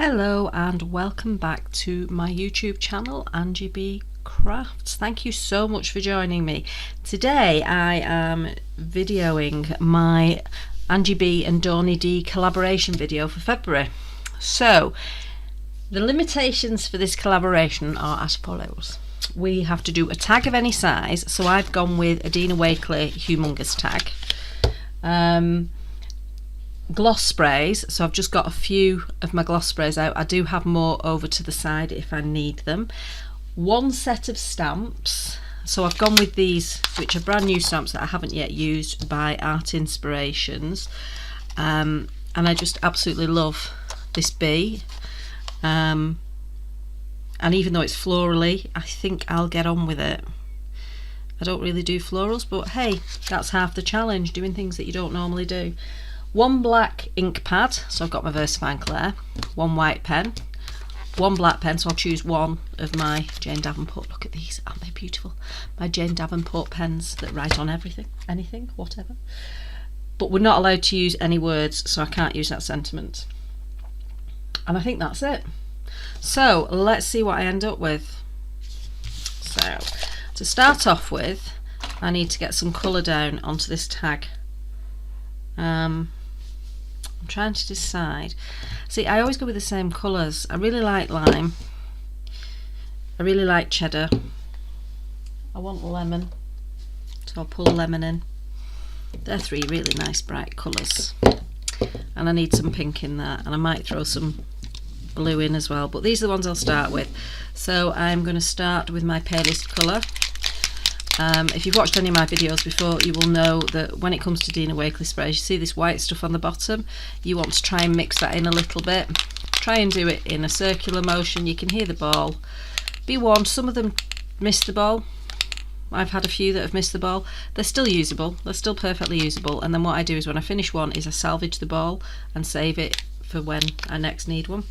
Hello and welcome back to my YouTube channel, Angie B Crafts. Thank you so much for joining me. Today I am videoing my Angie B and Dawnie D collaboration video for February. So the limitations for this collaboration are as follows. We have to do a tag of any size, so I've gone with a Dina Wakley humongous tag. Gloss sprays, so I've just got a few of my gloss sprays out. I do have more over to the side if I need them. One set of stamps, so I've gone with these, which are brand new stamps that I haven't yet used, by Art Inspirations, and I just absolutely love this bee, and even though it's florally, I think I'll get on with it. I don't really do florals, but hey, that's half the challenge, doing things that you don't normally do. One black ink pad, so I've got my VersaFine Clair, one white pen, one black pen, so I'll choose one of my Jane Davenport. Look at these, aren't they beautiful? My Jane Davenport pens that write on everything, anything, whatever. But we're not allowed to use any words, so I can't use that sentiment. And I think that's it. So let's see what I end up with. So to start off with, I need to get some colour down onto this tag. I'm trying to decide. See, I always go with the same colours. I really like lime. I really like cheddar. I want lemon, so I'll pull lemon in. They're three really nice bright colours. And I need some pink in there, and I might throw some blue in as well, but these are the ones I'll start with. So I'm going to start with my palest colour. If you've watched any of my videos before, you will know that when it comes to Dina Wakley sprays, you see this white stuff on the bottom. You want to try and mix that in a little bit. Try and do it in a circular motion. You can hear the ball. Be warned, some of them miss the ball. I've had a few that have missed the ball. They're still usable. They're still perfectly usable. And then what I do is when I finish one is I salvage the ball and save it for when I next need one.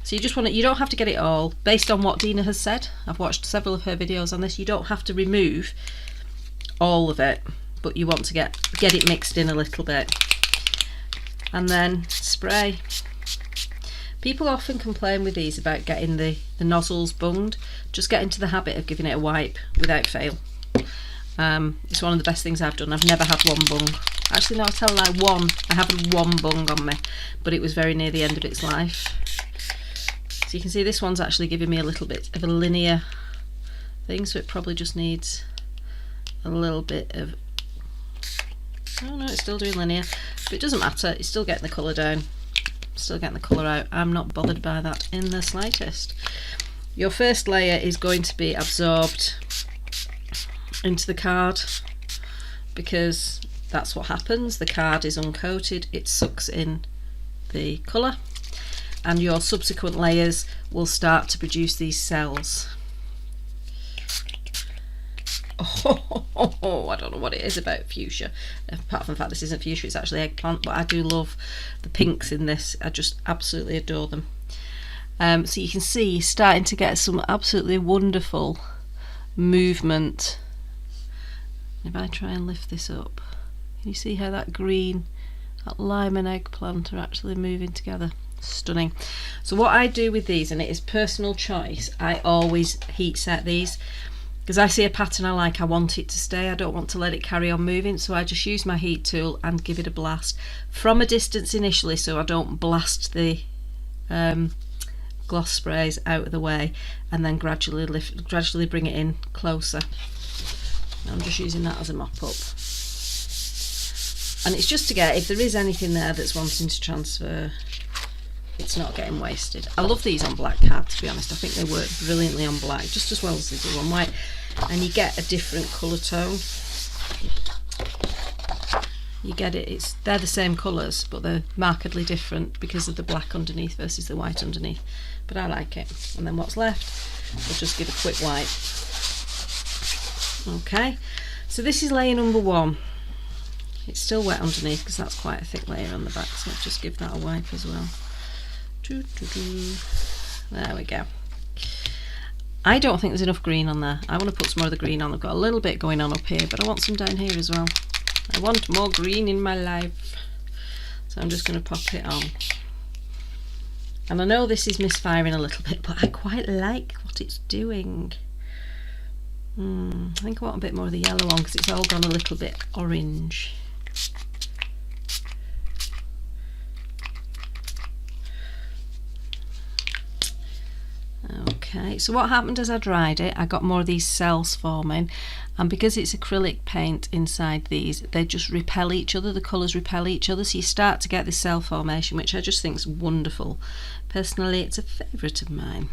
So you just want to, you don't have to get it all based on what Dina has said. I've watched several of her videos on this. You don't have to remove all of it, but you want to get it mixed in a little bit. And then spray. People often complain with these about getting the nozzles bunged. Just get into the habit of giving it a wipe without fail. It's one of the best things I've done. I've never had one bung. Actually, no, I tell a lie, one. I had one bung on me, but it was very near the end of its life. So you can see this one's actually giving me a little bit of a linear thing, so it probably just needs a little bit of, oh no, it's still doing linear, but it doesn't matter, it's still getting the colour down, still getting the colour out. I'm not bothered by that in the slightest. Your first layer is going to be absorbed into the card, because that's what happens. The card is uncoated, it sucks in the colour, and your subsequent layers will start to produce these cells. Oh, I don't know what it is about fuchsia, apart from the fact this isn't fuchsia, it's actually eggplant, but I do love the pinks in this. I just absolutely adore them. So you can see you're starting to get some absolutely wonderful movement. If I try and lift this up, can you see how that green, that lime and eggplant are actually moving together? Stunning. So what I do with these, and it is personal choice, I always heat set these, because I see a pattern I like, I want it to stay, I don't want to let it carry on moving, so I just use my heat tool and give it a blast from a distance initially, so I don't blast the gloss sprays out of the way, and then gradually bring it in closer. I'm just using that as a mop up, and it's just to get, if there is anything there that's wanting to transfer, it's not getting wasted. I love these on black card, to be honest. I think they work brilliantly on black, just as well as they do on white, and you get a different colour tone. You get it, they're the same colours, but they're markedly different because of the black underneath versus the white underneath. But I like it. And then what's left, we'll just give a quick wipe. Okay, so this is layer number one. It's still wet underneath because that's quite a thick layer on the back, so I'll just give that a wipe as well. There we go. I don't think there's enough green on there. I want to put some more of the green on. I've got a little bit going on up here, but I want some down here as well. I want more green in my life. So I'm just going to pop it on. And I know this is misfiring a little bit, but I quite like what it's doing. I think I want a bit more of the yellow on because it's all gone a little bit orange. Okay, so what happened as I dried it, I got more of these cells forming, and because it's acrylic paint inside these, they just repel each other, the colours repel each other, so you start to get this cell formation, which I just think is wonderful. Personally, it's a favourite of mine.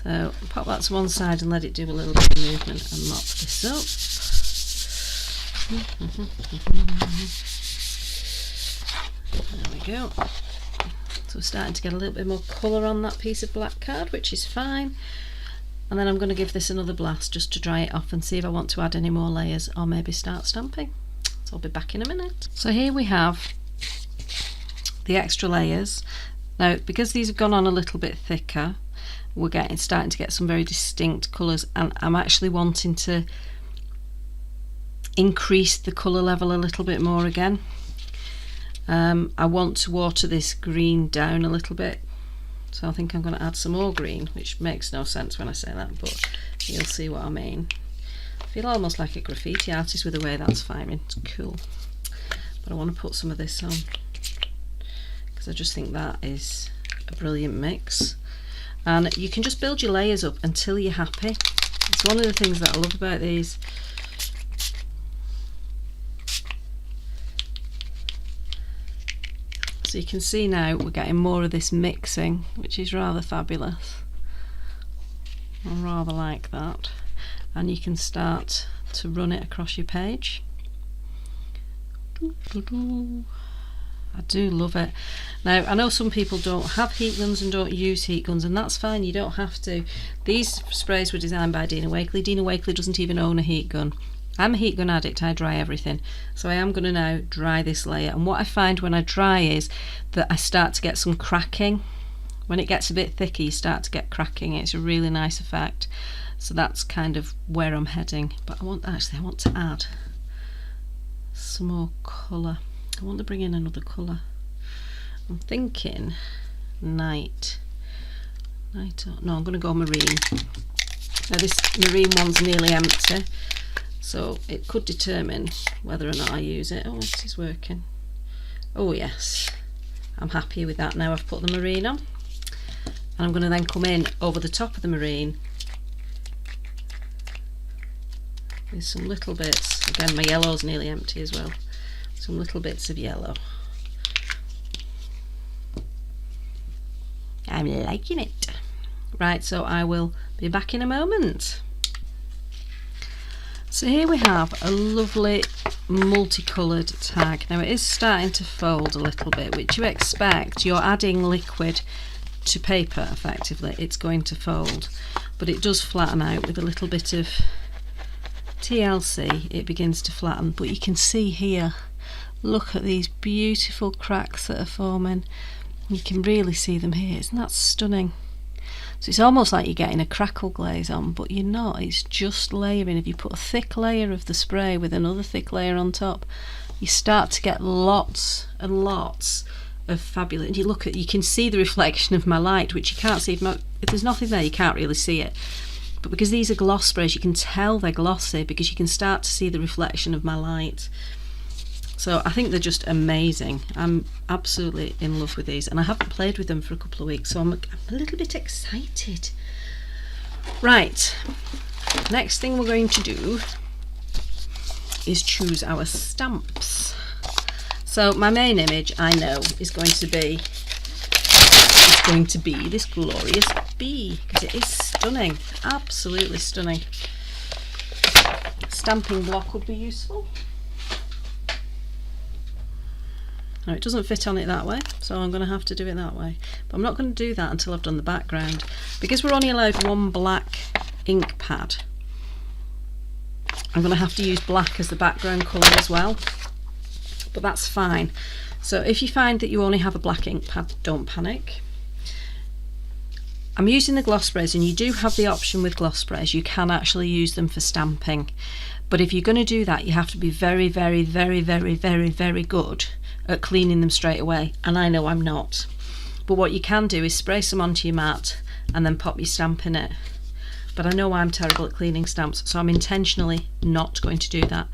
So pop that to one side and let it do a little bit of movement and mop this up. There we go. So we're starting to get a little bit more colour on that piece of black card, which is fine. And then I'm going to give this another blast just to dry it off and see if I want to add any more layers or maybe start stamping. So I'll be back in a minute. So here we have the extra layers. Now, because these have gone on a little bit thicker, we're starting to get some very distinct colours, and I'm actually wanting to increase the colour level a little bit more again. I want to water this green down a little bit, so I think I'm going to add some more green, which makes no sense when I say that, but you'll see what I mean. I feel almost like a graffiti artist with the way that's firing. It's cool. But I want to put some of this on because I just think that is a brilliant mix. And you can just build your layers up until you're happy. It's one of the things that I love about these. So you can see now we're getting more of this mixing, which is rather fabulous. I rather like that. And you can start to run it across your page. I do love it. Now, I know some people don't have heat guns and don't use heat guns, and that's fine, you don't have to. These sprays were designed by Dina Wakley. Dina Wakley doesn't even own a heat gun. I'm a heat gun addict, I dry everything. So I am going to now dry this layer, and what I find when I dry is that I start to get some cracking. When it gets a bit thicker, you start to get cracking. It's a really nice effect. So that's kind of where I'm heading. But I want to add some more colour. I want to bring in another colour. I'm thinking night. No, I'm going to go marine. Now this marine one's nearly empty, so it could determine whether or not I use it. Oh, it is working. Oh yes, I'm happy with that now. I've put the marine on, and I'm going to then come in over the top of the marine with some little bits. Again, my yellow's nearly empty as well. Some little bits of yellow. I'm liking it. Right, so I will be back in a moment. So here we have a lovely multicoloured tag. Now it is starting to fold a little bit, which you expect. You're adding liquid to paper effectively. It's going to fold, but it does flatten out with a little bit of TLC. It begins to flatten, but you can see here, look at these beautiful cracks that are forming. You can really see them here. Isn't that stunning? So it's almost like you're getting a crackle glaze on, but you're not. It's just layering. If you put a thick layer of the spray with another thick layer on top, you start to get lots and lots of fabulous. And you can see the reflection of my light, which you can't see. If there's nothing there, you can't really see it. But because these are gloss sprays, you can tell they're glossy because you can start to see the reflection of my light. So I think they're just amazing. I'm absolutely in love with these, and I haven't played with them for a couple of weeks, so I'm a little bit excited. Right, next thing we're going to do is choose our stamps. So my main image, I know, is going to be this glorious bee, because it is stunning, absolutely stunning. Stamping block would be useful. Now it doesn't fit on it that way, so I'm going to have to do it that way. But I'm not going to do that until I've done the background. Because we're only allowed one black ink pad, I'm going to have to use black as the background colour as well. But that's fine. So if you find that you only have a black ink pad, don't panic. I'm using the gloss sprays, and you do have the option with gloss sprays. You can actually use them for stamping. But if you're going to do that, you have to be very, very, very, very, very, very good at cleaning them straight away, and I know I'm not. But what you can do is spray some onto your mat and then pop your stamp in it. But I know I'm terrible at cleaning stamps, so I'm intentionally not going to do that.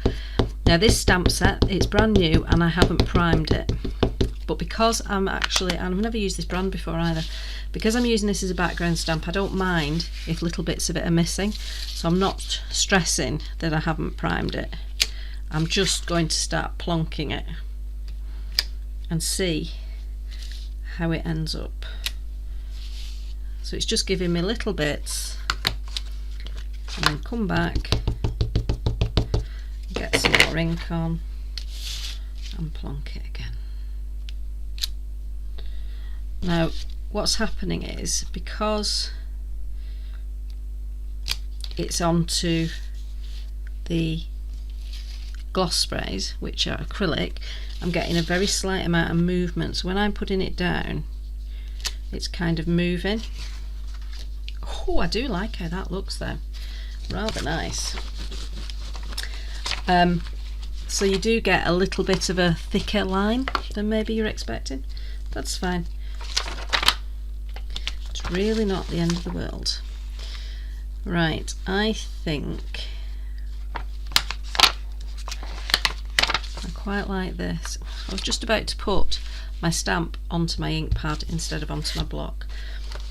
Now this stamp set, it's brand new and I haven't primed it. But because I'm actually, and I've never used this brand before either, because I'm using this as a background stamp, I don't mind if little bits of it are missing. So I'm not stressing that I haven't primed it. I'm just going to start plonking it and see how it ends up. So it's just giving me little bits, and then come back, get some more ink on and plonk it again. Now what's happening is, because it's onto the gloss sprays, which are acrylic, I'm getting a very slight amount of movement. So when I'm putting it down, it's kind of moving. Oh, I do like how that looks though. Rather nice. So you do get a little bit of a thicker line than maybe you're expecting. That's fine. It's really not the end of the world. Right, I think I quite like this. I was just about to put my stamp onto my ink pad instead of onto my block.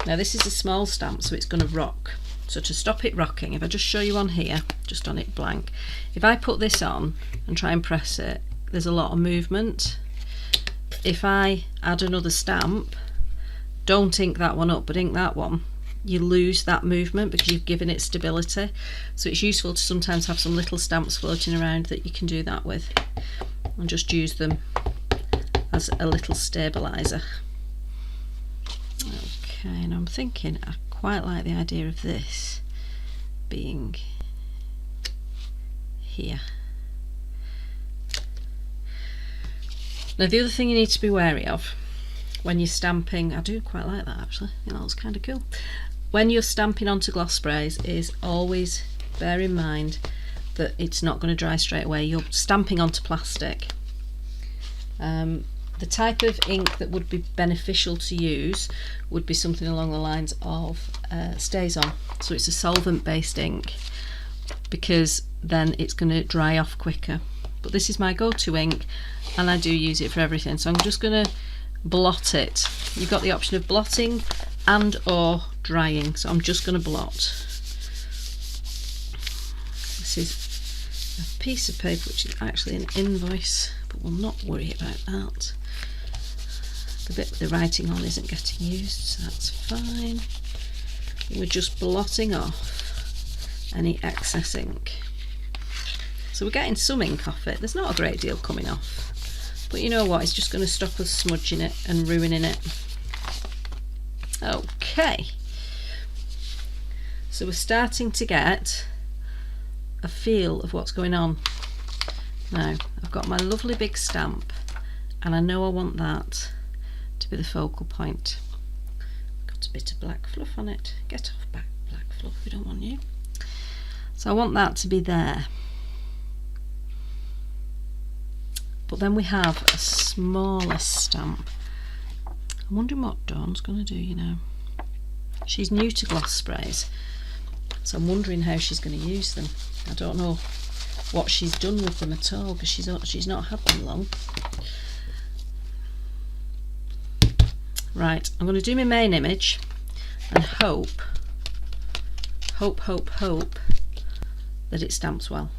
Now this is a small stamp, so it's going to rock. So to stop it rocking, if I just show you on here, just on it blank, if I put this on and try and press it, there's a lot of movement. If I add another stamp, don't ink that one up, but ink that one, you lose that movement because you've given it stability. So it's useful to sometimes have some little stamps floating around that you can do that with, and just use them as a little stabilizer. Okay, and I'm thinking I quite like the idea of this being here. Now the other thing you need to be wary of when you're stamping, I do quite like that actually, I think that looks kind of cool. When you're stamping onto gloss sprays, is always bear in mind that it's not going to dry straight away. You're stamping onto plastic. The type of ink that would be beneficial to use would be something along the lines of StazOn. So it's a solvent based ink, because then it's going to dry off quicker. But this is my go-to ink and I do use it for everything. So I'm just going to blot it. You've got the option of blotting and or drying, so I'm just going to blot. This is a piece of paper which is actually an invoice, but we'll not worry about that. The bit with the writing on isn't getting used, so that's fine. We're just blotting off any excess ink. So we're getting some ink off it. There's not a great deal coming off, but you know what, it's just going to stop us smudging it and ruining it. Okay, so we're starting to get a feel of what's going on. Now I've got my lovely big stamp and I know I want that to be the focal point. Got a bit of black fluff on it. Get off back, black fluff, we don't want you. So I want that to be there. But then we have a smaller stamp. I'm wondering what Dawn's going to do, you know. She's new to gloss sprays, so I'm wondering how she's going to use them. I don't know what she's done with them at all, because she's not had them long. Right, I'm going to do my main image and hope that it stamps well.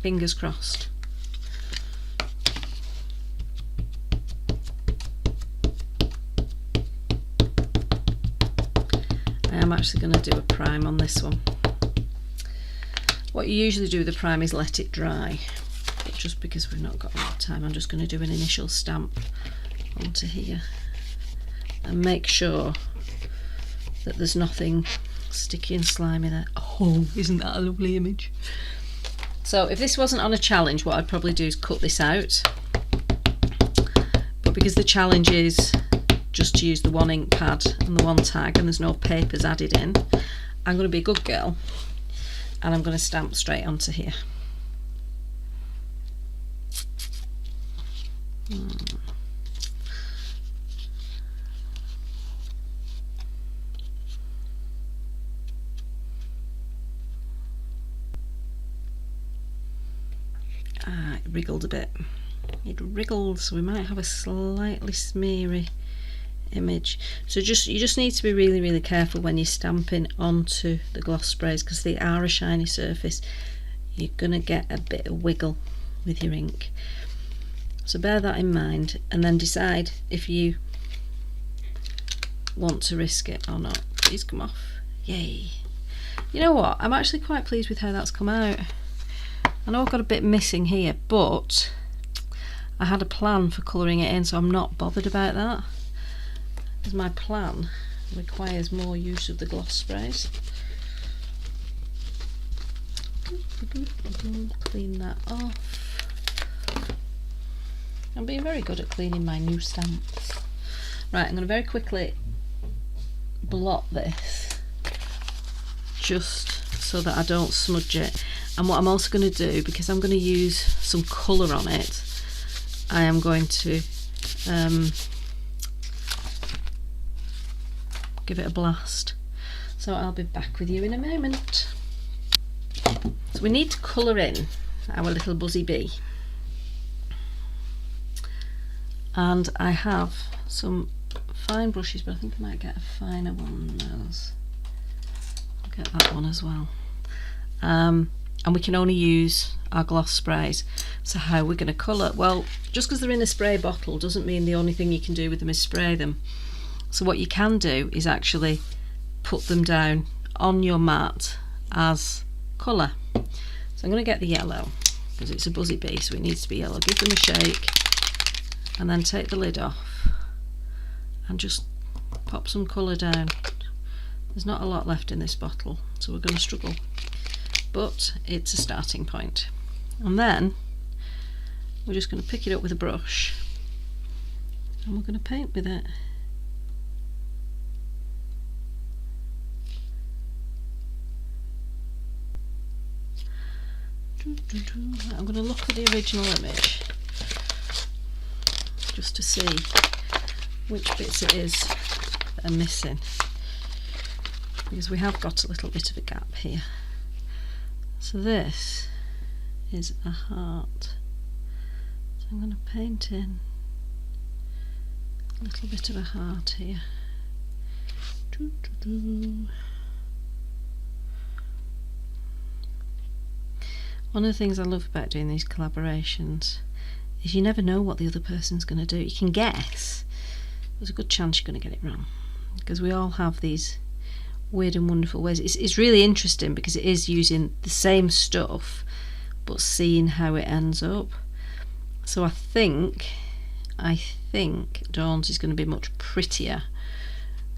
Fingers crossed. I'm actually going to do a prime on this one. What you usually do with the prime is let it dry, but just because we've not got a lot of time, I'm just going to do an initial stamp onto here and make sure that there's nothing sticky and slimy there. Oh, isn't that a lovely image? So if this wasn't on a challenge, what I'd probably do is cut this out, but because the challenge is just to use the one ink pad and the one tag and there's no papers added in, I'm going to be a good girl and I'm going to stamp straight onto here. it wriggled a bit. It wriggled, so we might have a slightly smeary image. So you just need to be really, really careful when you're stamping onto the gloss sprays, because they are a shiny surface. You're going to get a bit of wiggle with your ink. So bear that in mind, and then decide if you want to risk it or not. Please come off. Yay. You know what? I'm actually quite pleased with how that's come out. I know I've got a bit missing here, but I had a plan for colouring it in, so I'm not bothered about that, because my plan requires more use of the gloss sprays. Clean that off. I'm being very good at cleaning my new stamps. Right, I'm going to very quickly blot this, just so that I don't smudge it. And what I'm also going to do, because I'm going to use some colour on it, I am going to give it a blast. So I'll be back with you in a moment. So we need to colour in our little buzzy bee. And I have some fine brushes, but I think I might get a finer one than those. I'll get that one as well. And we can only use our gloss sprays. So how we're going to colour? Well, just because they're in a spray bottle doesn't mean the only thing you can do with them is spray them. So what you can do is actually put them down on your mat as colour. So I'm going to get the yellow, because it's a buzzy bee, so it needs to be yellow. Give them a shake, and then take the lid off and just pop some colour down. There's not a lot left in this bottle, so we're going to struggle, but it's a starting point. And then we're just going to pick it up with a brush, and we're going to paint with it. I'm going to look at the original image just to see which bits it is that are missing, because we have got a little bit of a gap here. So this is a heart, so I'm going to paint in a little bit of a heart here. One of the things I love about doing these collaborations is you never know what the other person's going to do. You can guess, there's a good chance you're going to get it wrong, because we all have these weird and wonderful ways. It's really interesting, because it is using the same stuff but seeing how it ends up. So I think Dawn's is going to be much prettier,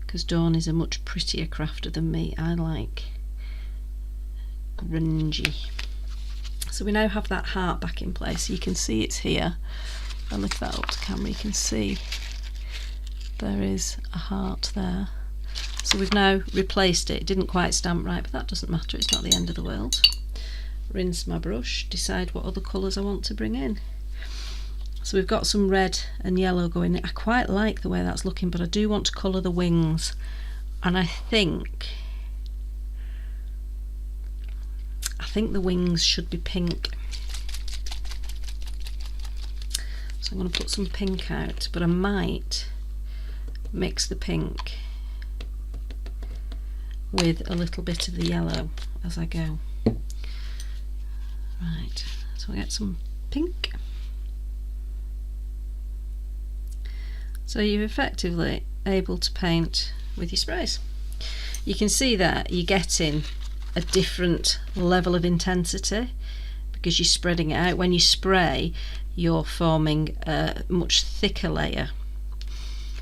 because Dawn is a much prettier crafter than me. I like grungy. So we now have that heart back in place. You can see it's here. I'll lift that up to camera. You can see there is a heart there. So we've now replaced it. It didn't quite stamp right, but that doesn't matter. It's not the end of the world. Rinse my brush, decide what other colours I want to bring in. So we've got some red and yellow going in. I quite like the way that's looking, but I do want to colour the wings. And I think the wings should be pink. So I'm going to put some pink out, but I might mix the pink with a little bit of the yellow as I go. Right, so I get some pink. So you're effectively able to paint with your sprays. You can see that you're getting a different level of intensity because you're spreading it out. When you spray, you're forming a much thicker layer.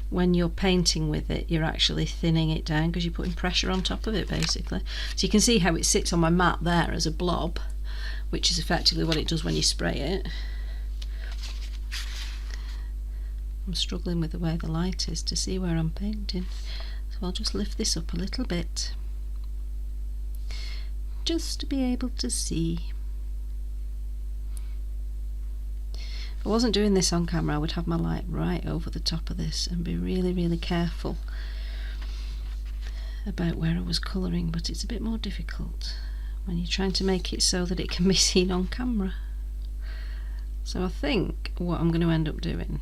When you're painting with it, you're actually thinning it down because you're putting pressure on top of it, basically. So you can see how it sits on my mat there as a blob, which is effectively what it does when you spray it. I'm struggling with the way the light is to see where I'm painting, so I'll just lift this up a little bit just to be able to see. If I wasn't doing this on camera, I would have my light right over the top of this and be really, really careful about where I was colouring, but it's a bit more difficult when you're trying to make it so that it can be seen on camera. So I think what I'm going to end up doing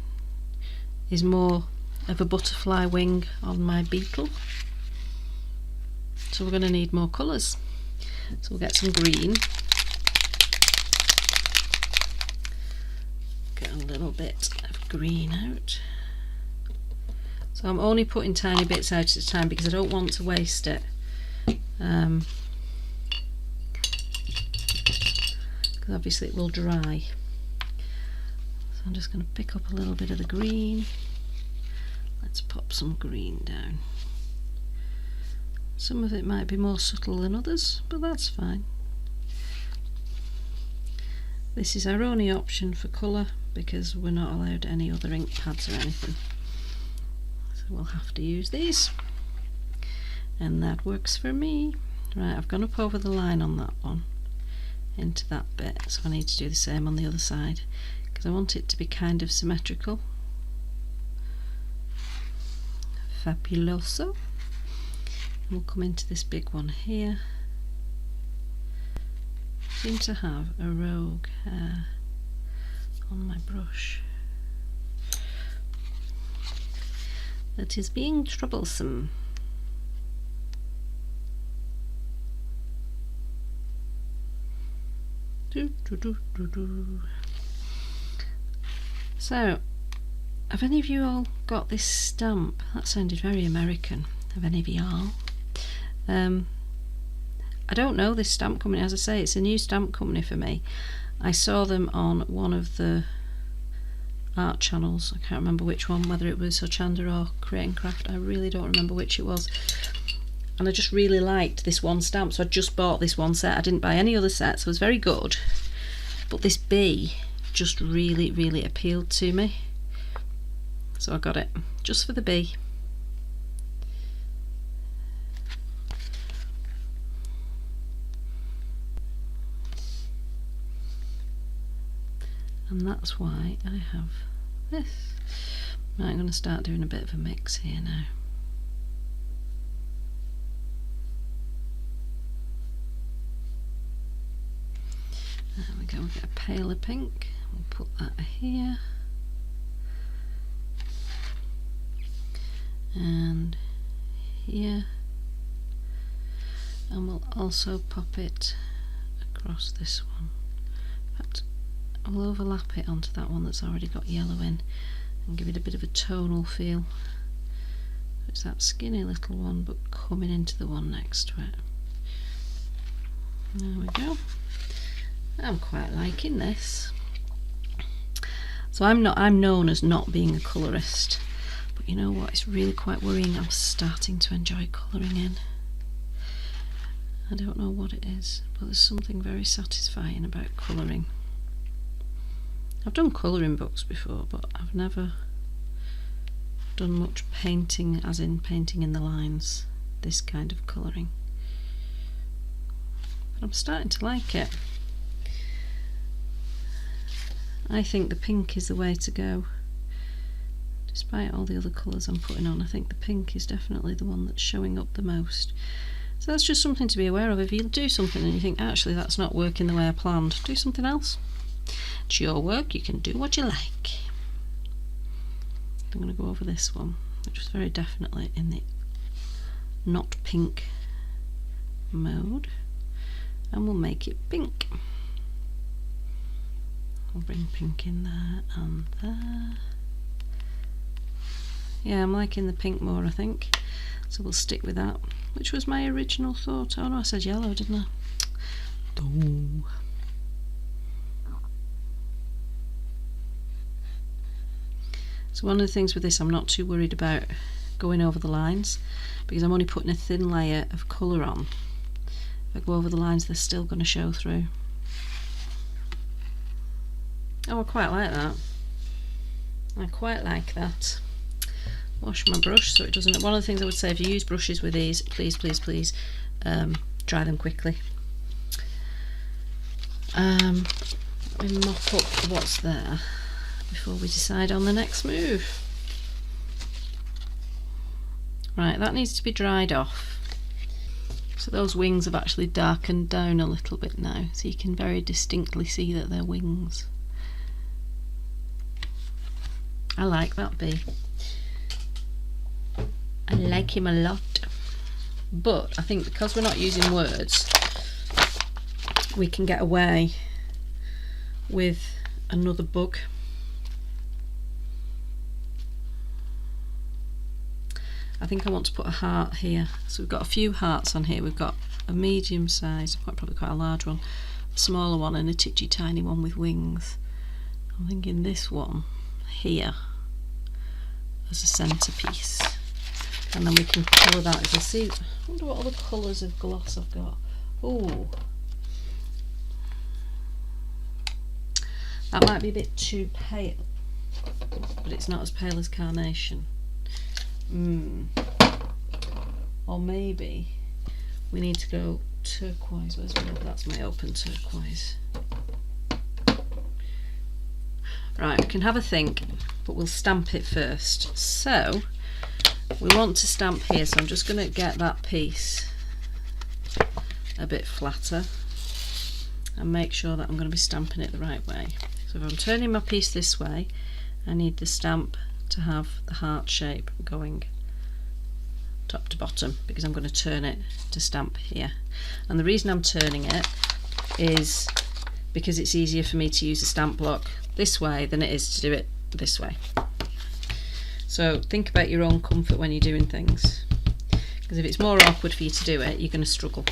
is more of a butterfly wing on my beetle. So we're going to need more colours. So we'll get some green. Get a little bit of green out. So I'm only putting tiny bits out at a time because I don't want to waste it. Because obviously it will dry. So I'm just going to pick up a little bit of the green. Let's pop some green down. Some of it might be more subtle than others, but that's fine. This is our only option for colour because we're not allowed any other ink pads or anything. So we'll have to use these. And that works for me. Right, I've gone up over the line on that one, into that bit, so I need to do the same on the other side because I want it to be kind of symmetrical. Fabuloso. We'll come into this big one here. I seem to have a rogue hair on my brush that is being troublesome. So, have any of you all got this stamp? That sounded very American. Have any of y'all? I don't know this stamp company. As I say, it's a new stamp company for me. I saw them on one of the art channels. I can't remember which one, whether it was Hochanda or Create and Craft. I really don't remember which it was. And I just really liked this one stamp, so I just bought this one set. I didn't buy any other sets, so it was very good. But this bee just really, really appealed to me. So I got it, just for the bee. And that's why I have this. Right, I'm going to start doing a bit of a mix here now. There we go, we'll get a paler pink. We'll put that here. And here. And we'll also pop it across this one. In fact, I'll overlap it onto that one that's already got yellow in and give it a bit of a tonal feel. It's that skinny little one but coming into the one next to it. There we go. I'm quite liking this. So I'm known as not being a colourist, but you know what, it's really quite worrying. I'm starting to enjoy colouring in. I don't know what it is, but there's something very satisfying about colouring. I've done colouring books before, but I've never done much painting, as in painting in the lines, this kind of colouring. But I'm starting to like it. I think the pink is the way to go. Despite all the other colours I'm putting on, I think the pink is definitely the one that's showing up the most. So that's just something to be aware of. If you do something and you think, actually that's not working the way I planned, do something else. It's your work, you can do what you like. I'm going to go over this one, which was very definitely in the not pink mode, and we'll make it pink. I'll bring pink in there and there. Yeah, I'm liking the pink more, I think, so we'll stick with that, which was my original thought. Oh no, I said yellow, didn't I? Oh. So one of the things with this, I'm not too worried about going over the lines because I'm only putting a thin layer of colour on. If I go over the lines, they're still going to show through. Oh, I quite like that. I quite like that. Wash my brush so it doesn't. One of the things I would say, if you use brushes with these, please, please, please dry them quickly. Let me mop up what's there before we decide on the next move. Right, that needs to be dried off. So those wings have actually darkened down a little bit now, so you can very distinctly see that they're wings. I like that bee. I like him a lot. But I think because we're not using words, we can get away with another bug. I think I want to put a heart here. So we've got a few hearts on here. We've got a medium size, probably quite a large one, a smaller one, and a titchy tiny one with wings. I'm thinking this one here as a centerpiece. And then we can colour that. As I see, I wonder what other colours of gloss I've got. Oh, that might be a bit too pale, but it's not as pale as carnation. Or maybe we need to go turquoise. Where's my, that's my open turquoise. Right, we can have a think, but we'll stamp it first. So we want to stamp here, so I'm just going to get that piece a bit flatter and make sure that I'm going to be stamping it the right way. So if I'm turning my piece this way, I need the stamp to have the heart shape going top to bottom, because I'm going to turn it to stamp here. And the reason I'm turning it is because it's easier for me to use a stamp block this way than it is to do it this way. So think about your own comfort when you're doing things, because if it's more awkward for you to do it, you're going to struggle.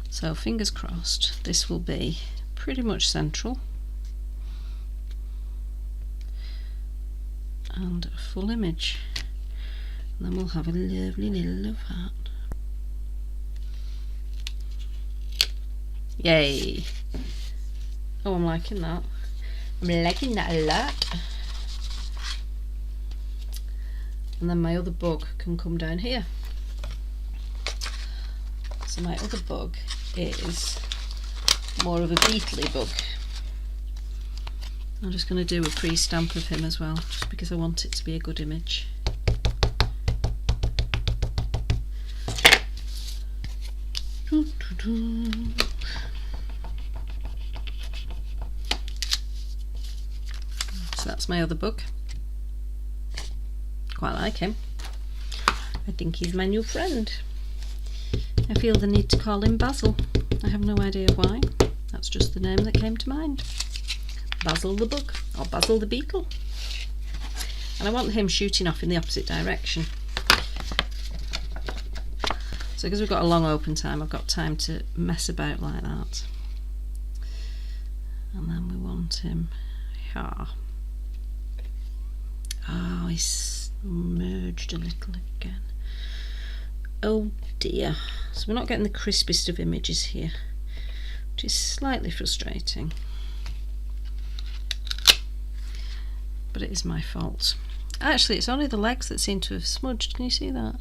So fingers crossed, this will be pretty much central and a full image, and then we'll have a lovely little love heart. Yay! Oh, I'm liking that. I'm liking that a lot. And then my other bug can come down here. So my other bug is more of a beetly bug. I'm just going to do a pre-stamp of him as well, just because I want it to be a good image. So that's my other bug. Quite like him. I think he's my new friend. I feel the need to call him Basil. I have no idea why. That's just the name that came to mind. Basil the bug, or Basil the beetle. And I want him shooting off in the opposite direction. So because we've got a long open time, I've got time to mess about like that. And then we want him here. Oh, he's merged a little again. Oh dear. So we're not getting the crispest of images here, which is slightly frustrating. But it is my fault. Actually, it's only the legs that seem to have smudged. Can you see that?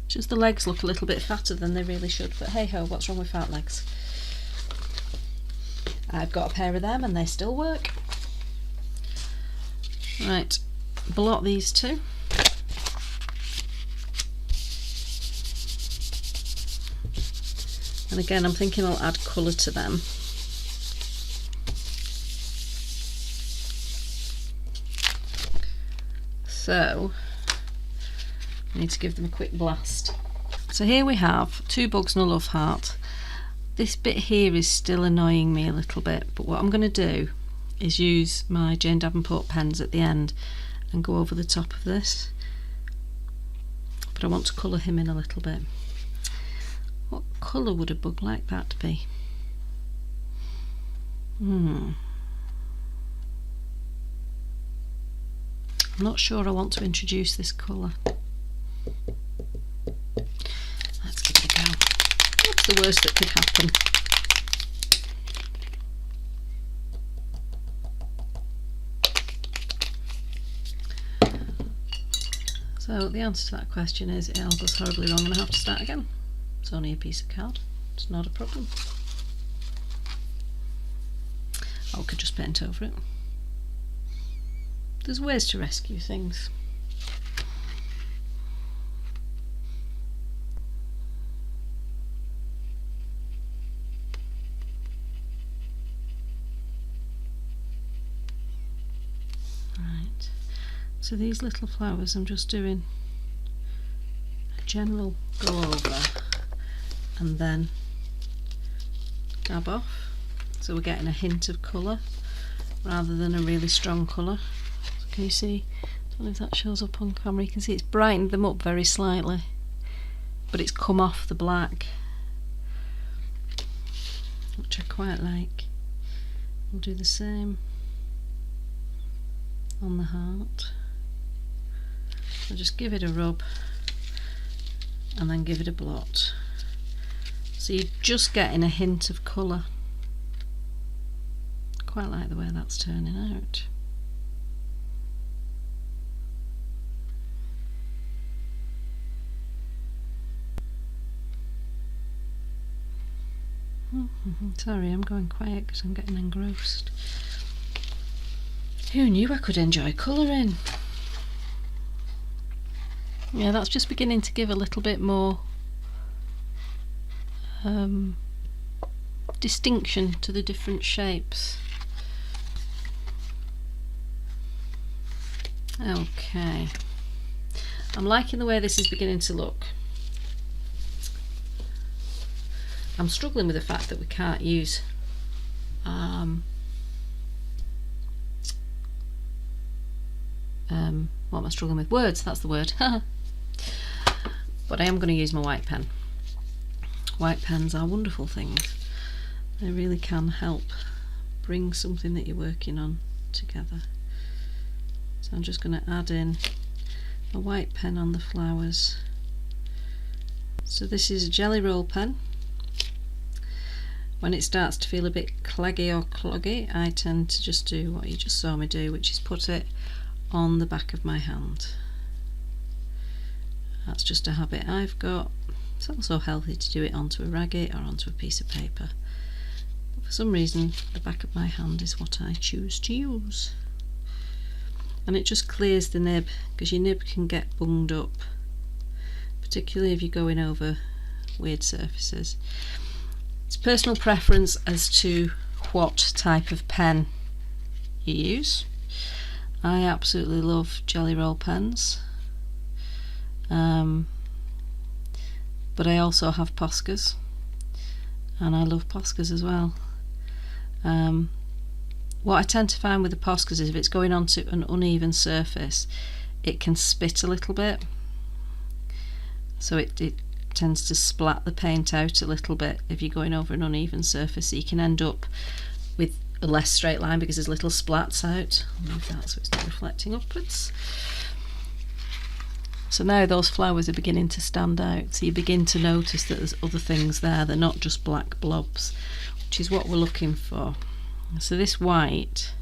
Just the legs look a little bit fatter than they really should, but hey ho, what's wrong with fat legs? I've got a pair of them and they still work. Right, blot these two. And again, I'm thinking I'll add colour to them. So, I need to give them a quick blast. So here we have two bugs and a love heart. This bit here is still annoying me a little bit, but what I'm going to do is use my Jane Davenport pens at the end and go over the top of this. But I want to colour him in a little bit. What colour would a bug like that be? I'm not sure I want to introduce this colour. Let's give it a go. What's the worst that could happen? So the answer to that question is it all goes horribly wrong and I have to start again. It's only a piece of card. It's not a problem. I could just paint over it. There's ways to rescue things. Right. So these little flowers I'm just doing a general go over and then dab off, so we're getting a hint of colour rather than a really strong colour. So can you see, I don't know if that shows up on camera, you can see it's brightened them up very slightly, but it's come off the black, which I quite like. We'll do the same on the heart. So just give it a rub and then give it a blot. So you're just getting a hint of colour. Quite like the way that's turning out. Sorry, I'm going quiet because I'm getting engrossed. Who knew I could enjoy colouring? Yeah, that's just beginning to give a little bit more distinction to the different shapes. Okay, I'm liking the way this is beginning to look. I'm struggling with the fact that we can't use what am I struggling with? Words, that's the word. But I am going to use my white pen. White pens are wonderful things. They really can help bring something that you're working on together. So I'm just going to add in a white pen on the flowers. So this is a jelly roll pen. When it starts to feel a bit claggy or cloggy, I tend to just do what you just saw me do, which is put it on the back of my hand. That's just a habit I've got. It's also healthy to do it onto a ragget or onto a piece of paper. But for some reason, the back of my hand is what I choose to use. And it just clears the nib, because your nib can get bunged up, particularly if you're going over weird surfaces. It's personal preference as to what type of pen you use. I absolutely love jelly roll pens, but I also have Poscas, and I love Poscas as well. What I tend to find with the Poscas is if it's going onto an uneven surface, it can spit a little bit, so it tends to splat the paint out a little bit if you're going over an uneven surface, so you can end up with a less straight line because there's little splats out. I'll move that so it's not reflecting upwards. So now those flowers are beginning to stand out, so you begin to notice that there's other things there, they're not just black blobs, which is what we're looking for. So this white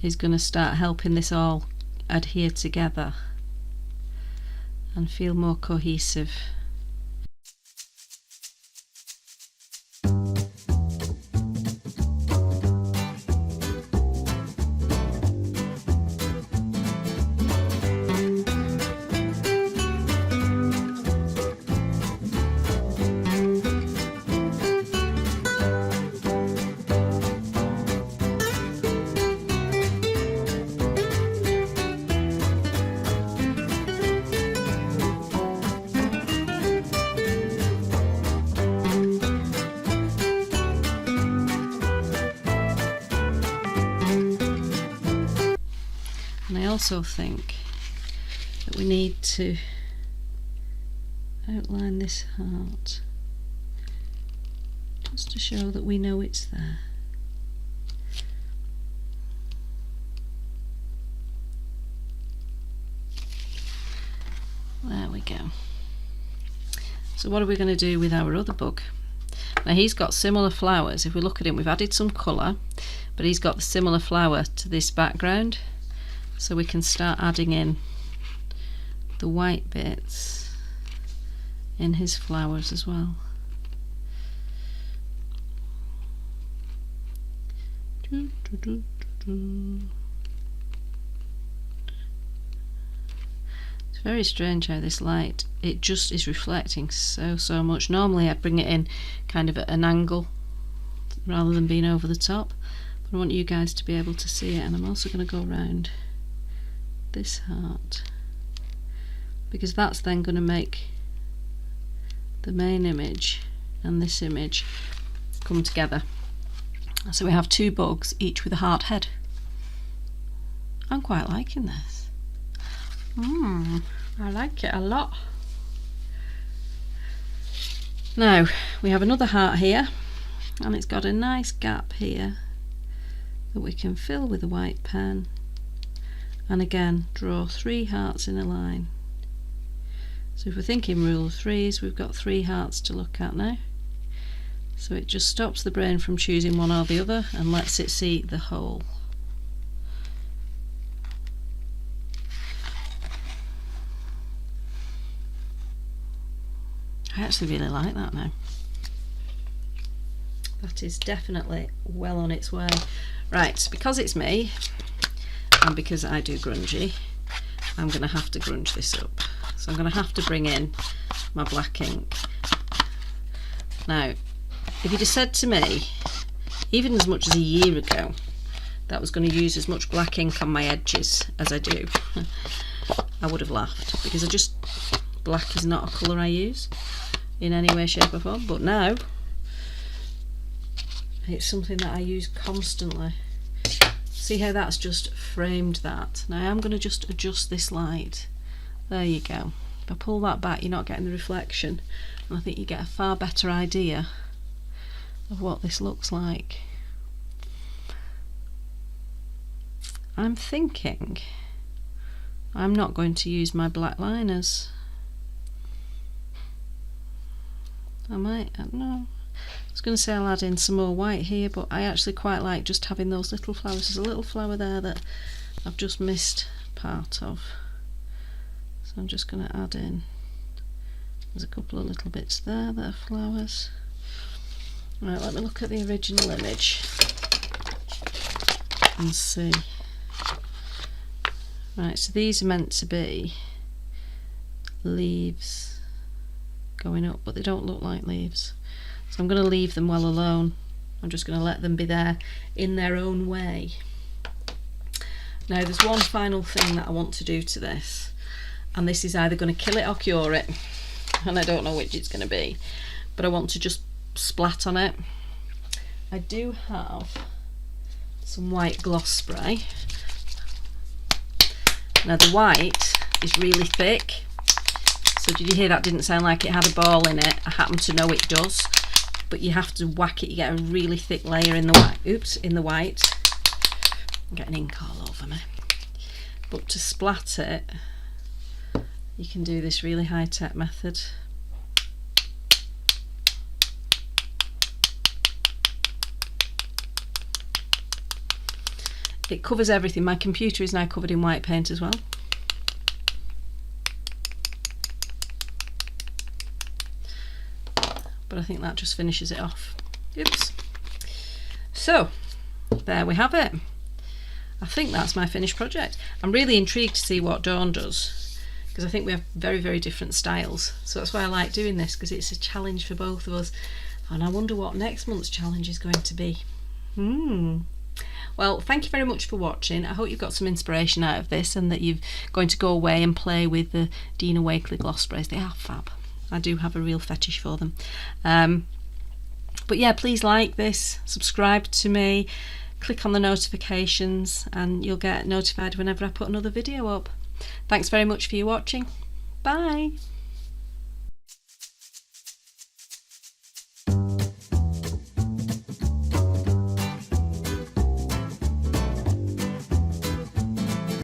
is going to start helping this all adhere together and feel more cohesive. And I also think that we need to outline this heart just to show that we know it's there. There we go. So what are we going to do with our other bug? Now he's got similar flowers. If we look at him, we've added some colour, but he's got the similar flower to this background. So we can start adding in the white bits in his flowers as well. It's very strange how this light, it just is reflecting so much. Normally I'd bring it in kind of at an angle rather than being over the top, but I want you guys to be able to see it, and I'm also going to go around this heart, because that's then going to make the main image and this image come together. So we have two bugs, each with a heart head. I'm quite liking this. I like it a lot. Now we have another heart here, and it's got a nice gap here that we can fill with a white pen, and again draw 3 hearts in a line. So if we're thinking rule of threes, we've got 3 hearts to look at now. So it just stops the brain from choosing one or the other and lets it see the whole. I actually really like that now. That is definitely well on its way. Right, because it's me and because I do grungy, I'm going to have to grunge this up. So I'm going to have to bring in my black ink. Now, if you'd have said to me, even as much as a year ago, that I was going to use as much black ink on my edges as I do, I would have laughed, because black is not a colour I use in any way, shape or form, but now it's something that I use constantly. See how that's just framed that? Now I'm going to just adjust this light. There you go. If I pull that back, you're not getting the reflection, and I think you get a far better idea of what this looks like. I'm thinking I'm not going to use my black liners. I might, I don't know. I was going to say I'll add in some more white here, but I actually quite like just having those little flowers. There's a little flower there that I've just missed part of. So I'm just going to add in, there's a couple of little bits there that are flowers. Right, let me look at the original image and see. Right, so these are meant to be leaves going up, but they don't look like leaves. So I'm going to leave them well alone. I'm just going to let them be there in their own way. Now there's one final thing that I want to do to this, and this is either going to kill it or cure it, and I don't know which it's going to be, but I want to just splat on it. I do have some white gloss spray. Now the white is really thick, so did you hear that didn't sound like it had a ball in it? I happen to know it does, but you have to whack it, you get a really thick layer in the white. Oops, in the white. I'm getting ink all over me. But to splat it, you can do this really high-tech method. It covers everything. My computer is now covered in white paint as well. But I think that just finishes it off. Oops. So, there we have it. I think that's my finished project. I'm really intrigued to see what Dawn does, because I think we have very, very different styles. So that's why I like doing this, because it's a challenge for both of us. And I wonder what next month's challenge is going to be. Well, thank you very much for watching. I hope you've got some inspiration out of this, and that you're going to go away and play with the Dina Wakley gloss sprays. They are fab. I do have a real fetish for them. But yeah, please like this, subscribe to me, click on the notifications, and you'll get notified whenever I put another video up. Thanks very much for your watching. Bye.